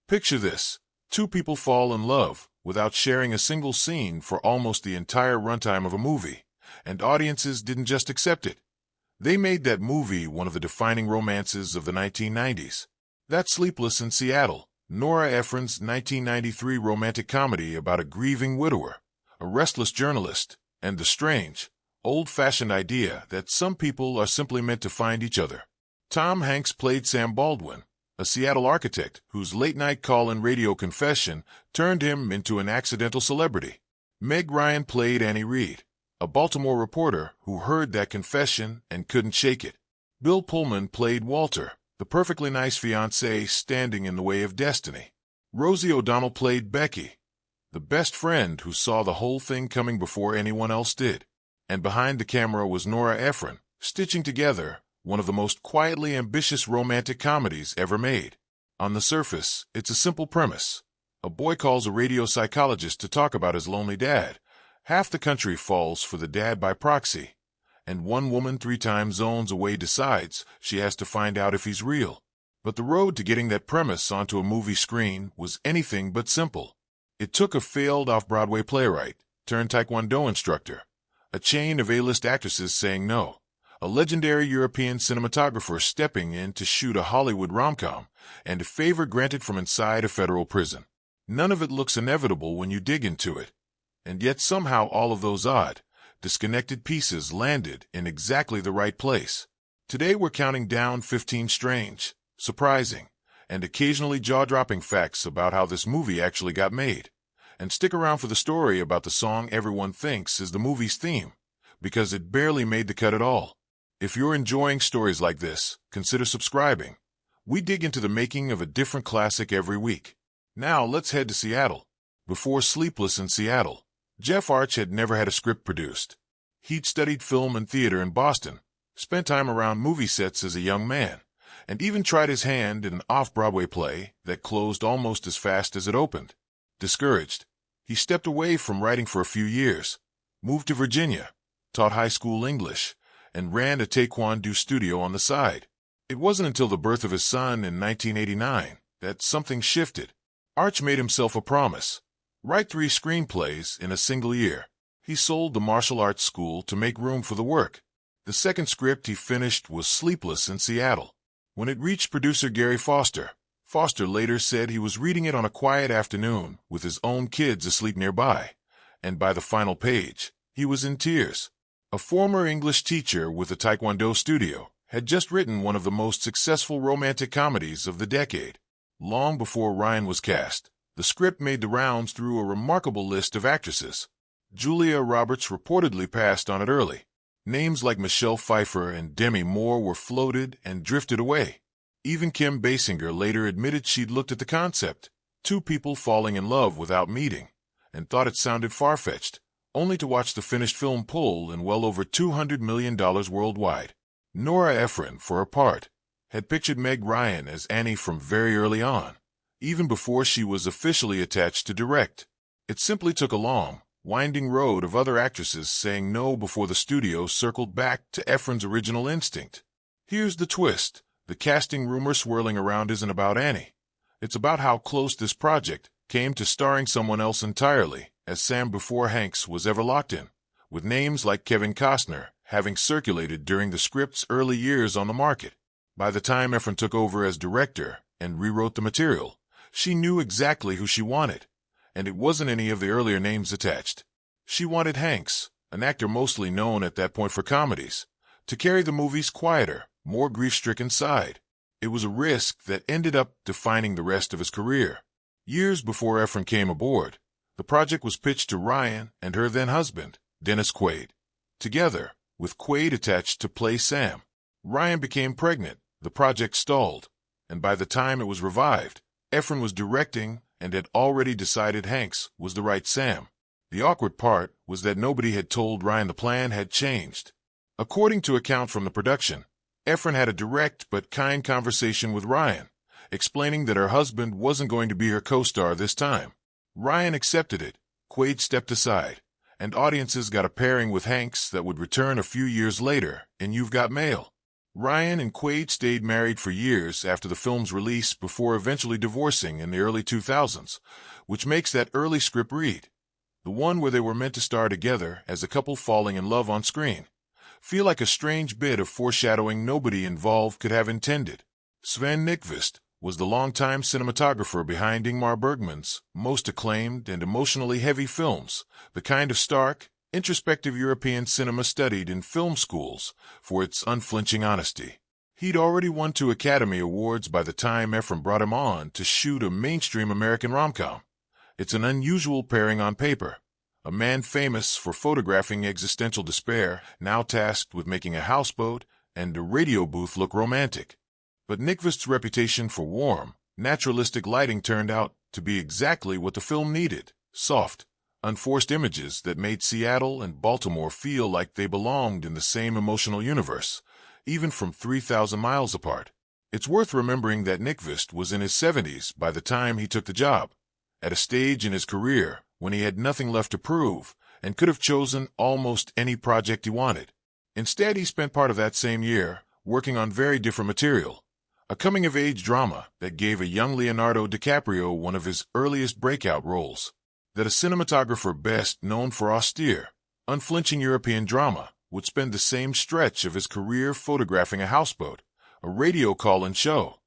Picture this. Two people fall in love without sharing a single scene for almost the entire runtime of a movie, and audiences didn't just accept it. They made that movie one of the defining romances of the 1990s. That's Sleepless in Seattle, Nora Ephron's 1993 romantic comedy about a grieving widower, a restless journalist, and the strange, old-fashioned idea that some people are simply meant to find each other. Tom Hanks played Sam Baldwin, a Seattle architect whose late-night call-in radio confession turned him into an accidental celebrity. Meg Ryan played Annie Reed, a Baltimore reporter who heard that confession and couldn't shake it. Bill Pullman played Walter, the perfectly nice fiancé standing in the way of destiny. Rosie O'Donnell played Becky, the best friend who saw the whole thing coming before anyone else did. And behind the camera was Nora Ephron, stitching together one of the most quietly ambitious romantic comedies ever made. On the surface, it's a simple premise. A boy calls a radio psychologist to talk about his lonely dad. Half the country falls for the dad by proxy, and one woman 3 time zones away decides she has to find out if he's real. But the road to getting that premise onto a movie screen was anything but simple. It took a failed off-Broadway playwright turned Taekwondo instructor, a chain of A-list actresses saying no, a legendary European cinematographer stepping in to shoot a Hollywood rom-com, and a favor granted from inside a federal prison. None of it looks inevitable when you dig into it. And yet somehow all of those odd, disconnected pieces landed in exactly the right place. Today we're counting down 15 strange, surprising, and occasionally jaw-dropping facts about how this movie actually got made. And stick around for the story about the song everyone thinks is the movie's theme, because it barely made the cut at all. If you're enjoying stories like this, consider subscribing. We dig into the making of a different classic every week. Now let's head to Seattle. Before Sleepless in Seattle, Jeff Arch had never had a script produced. He'd studied film and theater in Boston, spent time around movie sets as a young man, and even tried his hand in an off-Broadway play that closed almost as fast as it opened. Discouraged, he stepped away from writing for a few years, moved to Virginia, taught high school English, and ran a taekwondo studio on the side. It wasn't until the birth of his son in 1989 that something shifted. Arch made himself a promise: write 3 screenplays in a single year. He sold the martial arts school to make room for the work. The second script he finished was Sleepless in Seattle. When it reached producer Gary Foster, Foster later said he was reading it on a quiet afternoon with his own kids asleep nearby, and by the final page, he was in tears. A former English teacher with a taekwondo studio had just written one of the most successful romantic comedies of the decade. Long before Ryan was cast, the script made the rounds through a remarkable list of actresses. Julia Roberts reportedly passed on it early. Names like Michelle Pfeiffer and Demi Moore were floated and drifted away. Even Kim Basinger later admitted she'd looked at the concept, 2 people falling in love without meeting, and thought it sounded far-fetched, only to watch the finished film pull in well over $200 million worldwide. Nora Ephron, for her part, had pictured Meg Ryan as Annie from very early on, even before she was officially attached to direct. It simply took a long, winding road of other actresses saying no before the studio circled back to Ephron's original instinct. Here's the twist. The casting rumor swirling around isn't about Annie. It's about how close this project came to starring someone else entirely, as Sam before Hanks was ever locked in, with names like Kevin Costner having circulated during the script's early years on the market. By the time Ephron took over as director and rewrote the material, she knew exactly who she wanted, and it wasn't any of the earlier names attached. She wanted Hanks, an actor mostly known at that point for comedies, to carry the movie's quieter, more grief-stricken side. It was a risk that ended up defining the rest of his career. Years before Ephron came aboard, the project was pitched to Ryan and her then-husband, Dennis Quaid. Together, with Quaid attached to play Sam, Ryan became pregnant, the project stalled, and by the time it was revived, Ephron was directing and had already decided Hanks was the right Sam. The awkward part was that nobody had told Ryan the plan had changed. According to account from the production, Ephron had a direct but kind conversation with Ryan, explaining that her husband wasn't going to be her co-star this time. Ryan accepted it, Quaid stepped aside, and audiences got a pairing with Hanks that would return a few years later in You've Got Mail. Ryan and Quaid stayed married for years after the film's release before eventually divorcing in the early 2000s, which makes that early script read, the one where they were meant to star together as a couple falling in love on screen, feel like a strange bit of foreshadowing nobody involved could have intended. Sven Nykvist was the longtime cinematographer behind Ingmar Bergman's most acclaimed and emotionally heavy films, the kind of stark, introspective European cinema studied in film schools for its unflinching honesty. He'd already won 2 Academy Awards by the time Ephron brought him on to shoot a mainstream American rom-com. It's an unusual pairing on paper. A man famous for photographing existential despair, now tasked with making a houseboat and a radio booth look romantic. But Nykvist's reputation for warm, naturalistic lighting turned out to be exactly what the film needed: soft, unforced images that made Seattle and Baltimore feel like they belonged in the same emotional universe, even from 3,000 miles apart. It's worth remembering that Nykvist was in his 70s by the time he took the job, at a stage in his career when he had nothing left to prove and could have chosen almost any project he wanted. Instead, he spent part of that same year working on very different material, a coming-of-age drama that gave a young Leonardo DiCaprio one of his earliest breakout roles. That a cinematographer best known for austere, unflinching European drama would spend the same stretch of his career photographing a houseboat, a radio call-in show,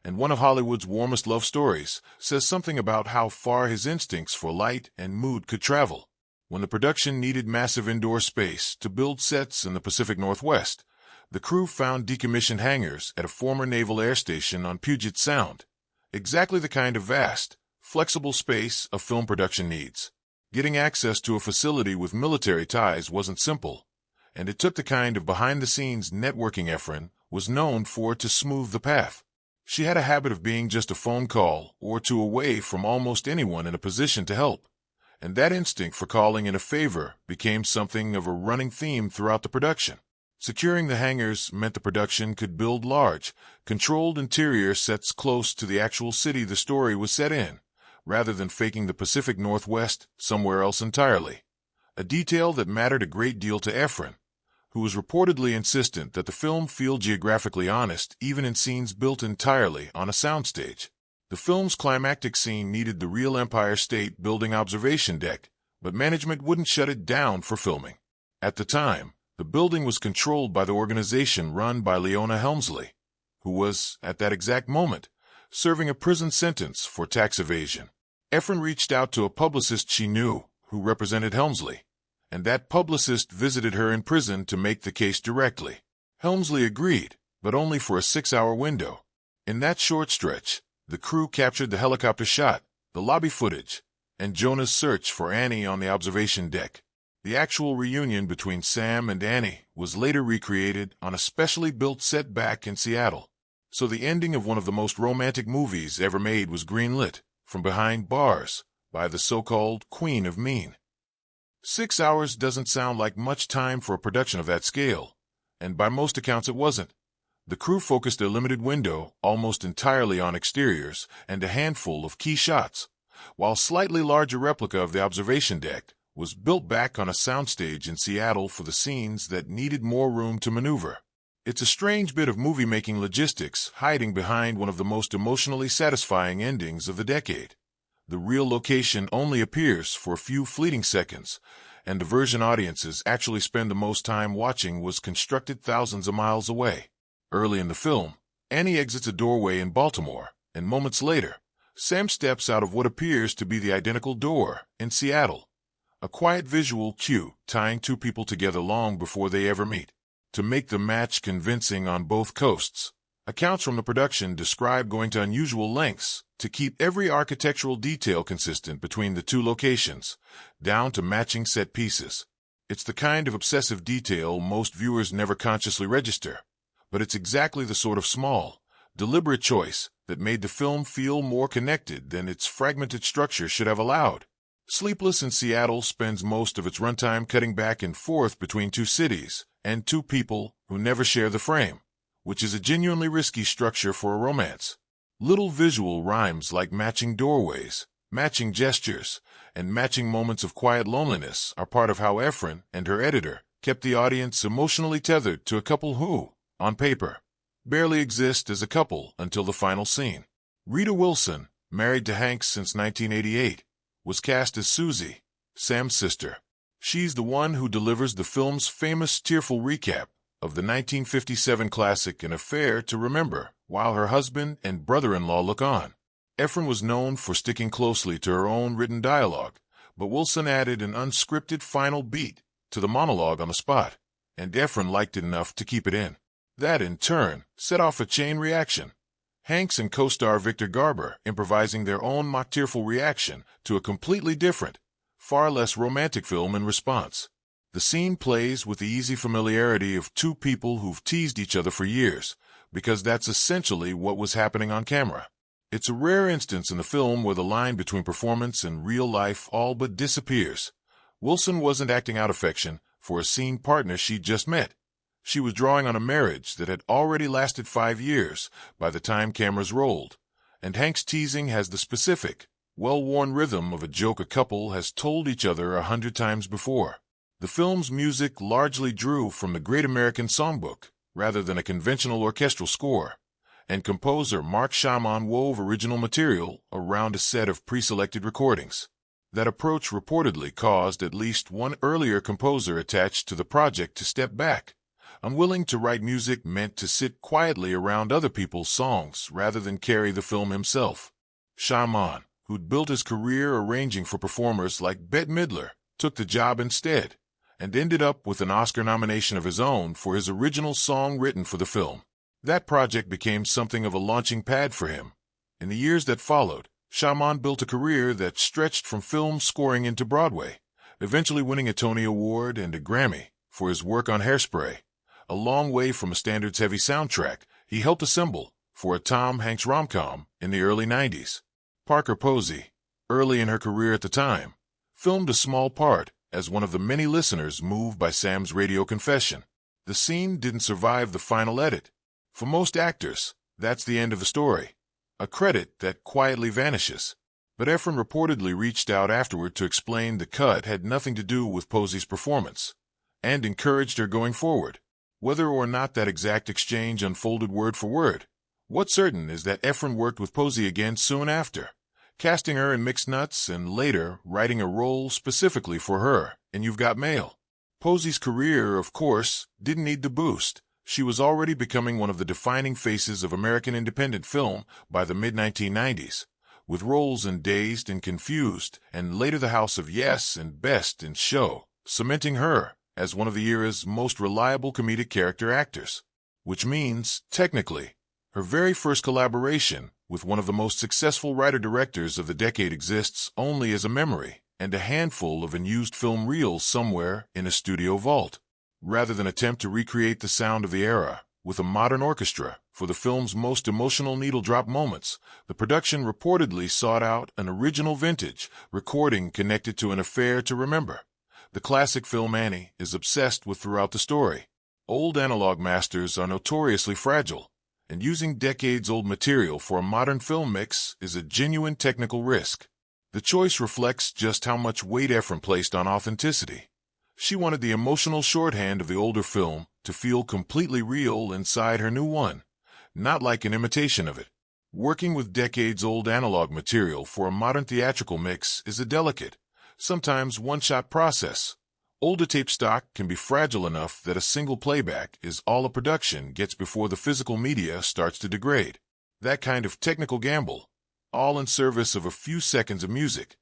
and one of Hollywood's warmest love stories, says something about how far his instincts for light and mood could travel. When the production needed massive indoor space to build sets in the Pacific Northwest, the crew found decommissioned hangars at a former naval air station on Puget Sound, exactly the kind of vast, flexible space a film production needs. Getting access to a facility with military ties wasn't simple, and it took the kind of behind-the-scenes networking Ephron was known for to smooth the path. She had a habit of being just a phone call or two away from almost anyone in a position to help, and that instinct for calling in a favor became something of a running theme throughout the production. Securing the hangars meant the production could build large, controlled interior sets close to the actual city the story was set in, rather than faking the Pacific Northwest somewhere else entirely. A detail that mattered a great deal to Ephron, who was reportedly insistent that the film feel geographically honest even in scenes built entirely on a soundstage. The film's climactic scene needed the real Empire State Building observation deck, but management wouldn't shut it down for filming. At the time, the building was controlled by the organization run by Leona Helmsley, who was, at that exact moment, serving a prison sentence for tax evasion. Ephron reached out to a publicist she knew, who represented Helmsley, and that publicist visited her in prison to make the case directly. Helmsley agreed, but only for a 6-hour window. In that short stretch, the crew captured the helicopter shot, the lobby footage, and Jonah's search for Annie on the observation deck. The actual reunion between Sam and Annie was later recreated on a specially built set back in Seattle. So the ending of one of the most romantic movies ever made was greenlit, from behind bars, by the so-called Queen of Mean. 6 hours doesn't sound like much time for a production of that scale, and by most accounts it wasn't. The crew focused their limited window almost entirely on exteriors and a handful of key shots, while a slightly larger replica of the observation deck was built back on a soundstage in Seattle for the scenes that needed more room to maneuver. It's a strange bit of movie-making logistics hiding behind one of the most emotionally satisfying endings of the decade. The real location only appears for a few fleeting seconds, and the version audiences actually spend the most time watching was constructed thousands of miles away. Early in the film, Annie exits a doorway in Baltimore, and moments later, Sam steps out of what appears to be the identical door in Seattle. A quiet visual cue tying two people together long before they ever meet. To make the match convincing on both coasts, accounts from the production describe going to unusual lengths to keep every architectural detail consistent between the two locations, down to matching set pieces. It's the kind of obsessive detail most viewers never consciously register, but it's exactly the sort of small, deliberate choice that made the film feel more connected than its fragmented structure should have allowed. Sleepless in Seattle spends most of its runtime cutting back and forth between two cities and two people who never share the frame, which is a genuinely risky structure for a romance. Little visual rhymes like matching doorways, matching gestures, and matching moments of quiet loneliness are part of how Ephron and her editor kept the audience emotionally tethered to a couple who, on paper, barely exist as a couple until the final scene. Rita Wilson, married to Hanks since 1988, was cast as Susie, Sam's sister. She's the one who delivers the film's famous tearful recap of the 1957 classic An Affair to Remember, while her husband and brother-in-law look on. Efron was known for sticking closely to her own written dialogue, but Wilson added an unscripted final beat to the monologue on the spot, and Efron liked it enough to keep it in. That, in turn, set off a chain reaction. Hanks and co-star Victor Garber improvising their own mock-tearful reaction to a completely different, far less romantic film in response. The scene plays with the easy familiarity of two people who've teased each other for years, because that's essentially what was happening on camera. It's a rare instance in the film where the line between performance and real life all but disappears. Wilson wasn't acting out affection for a scene partner she'd just met. She was drawing on a marriage that had already lasted 5 years by the time cameras rolled, and Hank's teasing has the specific, well-worn rhythm of a joke a couple has told each other 100 times before. The film's music largely drew from the Great American Songbook, rather than a conventional orchestral score, and composer Mark Shyman wove original material around a set of pre-selected recordings. That approach reportedly caused at least one earlier composer attached to the project to step back, unwilling to write music meant to sit quietly around other people's songs rather than carry the film himself. Shyman, who'd built his career arranging for performers like Bette Midler, took the job instead, and ended up with an Oscar nomination of his own for his original song written for the film. That project became something of a launching pad for him. In the years that followed, Shyman built a career that stretched from film scoring into Broadway, eventually winning a Tony Award and a Grammy for his work on Hairspray. A long way from a standards-heavy soundtrack he helped assemble for a Tom Hanks rom-com in the early 90s. Parker Posey, early in her career at the time, filmed a small part as one of the many listeners moved by Sam's radio confession. The scene didn't survive the final edit. For most actors, that's the end of the story, a credit that quietly vanishes. But Efron reportedly reached out afterward to explain the cut had nothing to do with Posey's performance, and encouraged her going forward. Whether or not that exact exchange unfolded word for word, what's certain is that Efron worked with Posey again soon after, casting her in Mixed Nuts and later writing a role specifically for her in You've Got Mail. Posey's career, of course, didn't need the boost. She was already becoming one of the defining faces of American independent film by the mid-1990s, with roles in Dazed and Confused, and later The House of Yes and Best in Show, cementing her as one of the era's most reliable comedic character actors. Which means, technically, her very first collaboration with one of the most successful writer-directors of the decade exists only as a memory and a handful of unused film reels somewhere in a studio vault. Rather than attempt to recreate the sound of the era with a modern orchestra for the film's most emotional needle-drop moments, the production reportedly sought out an original vintage recording connected to An Affair to Remember, the classic film Annie is obsessed with throughout the story. Old analog masters are notoriously fragile, and using decades-old material for a modern film mix is a genuine technical risk. The choice reflects just how much weight Efron placed on authenticity. She wanted the emotional shorthand of the older film to feel completely real inside her new one, not like an imitation of it. Working with decades-old analog material for a modern theatrical mix is a delicate, sometimes one-shot process. Older tape stock can be fragile enough that a single playback is all a production gets before the physical media starts to degrade. That kind of technical gamble, all in service of a few seconds of music,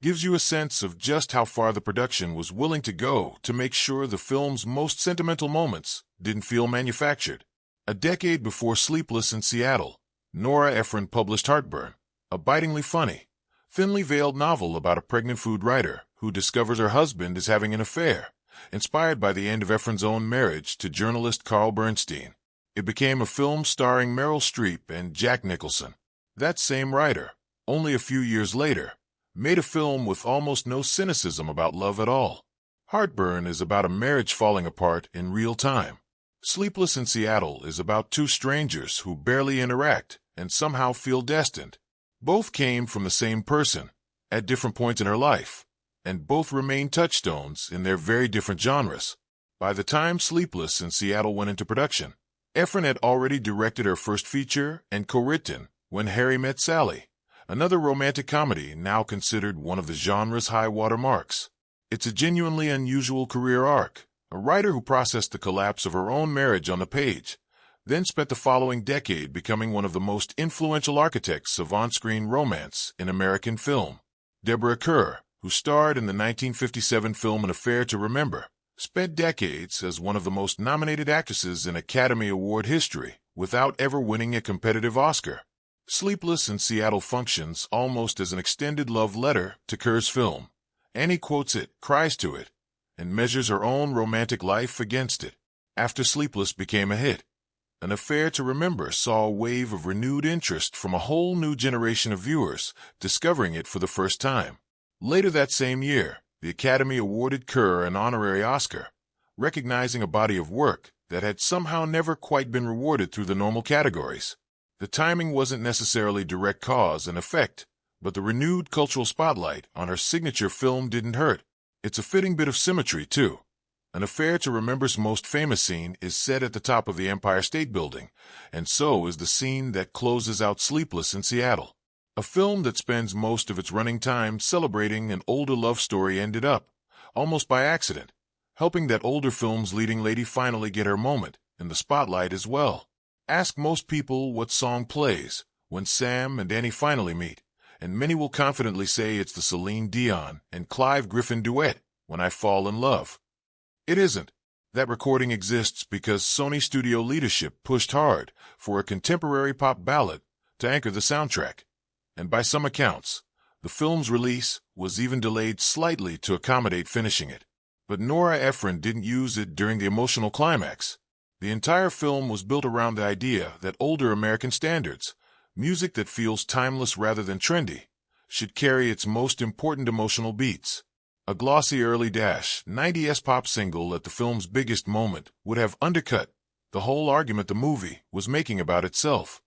gives you a sense of just how far the production was willing to go to make sure the film's most sentimental moments didn't feel manufactured. A decade before Sleepless in Seattle, Nora Ephron published Heartburn, a bitingly funny, thinly veiled novel about a pregnant food writer who discovers her husband is having an affair, inspired by the end of Ephron's own marriage to journalist Carl Bernstein. It became a film starring Meryl Streep and Jack Nicholson. That same writer, only a few years later, made a film with almost no cynicism about love at all. Heartburn is about a marriage falling apart in real time. Sleepless in Seattle is about two strangers who barely interact and somehow feel destined. Both came from the same person, at different points in her life, and both remain touchstones in their very different genres. By the time Sleepless in Seattle went into production, Efron had already directed her first feature and co-written When Harry Met Sally, another romantic comedy now considered one of the genre's high water marks. It's a genuinely unusual career arc, a writer who processed the collapse of her own marriage on the page, then spent the following decade becoming one of the most influential architects of on-screen romance in American film. Deborah Kerr, who starred in the 1957 film An Affair to Remember, spent decades as one of the most nominated actresses in Academy Award history without ever winning a competitive Oscar. Sleepless in Seattle functions almost as an extended love letter to Kerr's film. Annie quotes it, cries to it, and measures her own romantic life against it. After Sleepless became a hit, An Affair to Remember saw a wave of renewed interest from a whole new generation of viewers discovering it for the first time. Later that same year, the Academy awarded Kerr an honorary Oscar, recognizing a body of work that had somehow never quite been rewarded through the normal categories. The timing wasn't necessarily direct cause and effect, but the renewed cultural spotlight on her signature film didn't hurt. It's a fitting bit of symmetry, too. An Affair to Remember's most famous scene is set at the top of the Empire State Building, and so is the scene that closes out Sleepless in Seattle. A film that spends most of its running time celebrating an older love story ended up, almost by accident, helping that older film's leading lady finally get her moment in the spotlight as well. Ask most people what song plays when Sam and Annie finally meet, and many will confidently say it's the Celine Dion and Clive Griffin duet, When I Fall in Love. It isn't. That recording exists because Sony studio leadership pushed hard for a contemporary pop ballad to anchor the soundtrack. And by some accounts, the film's release was even delayed slightly to accommodate finishing it. But Nora Ephron didn't use it during the emotional climax. The entire film was built around the idea that older American standards, music that feels timeless rather than trendy, should carry its most important emotional beats. A glossy early 90s pop single at the film's biggest moment would have undercut the whole argument the movie was making about itself.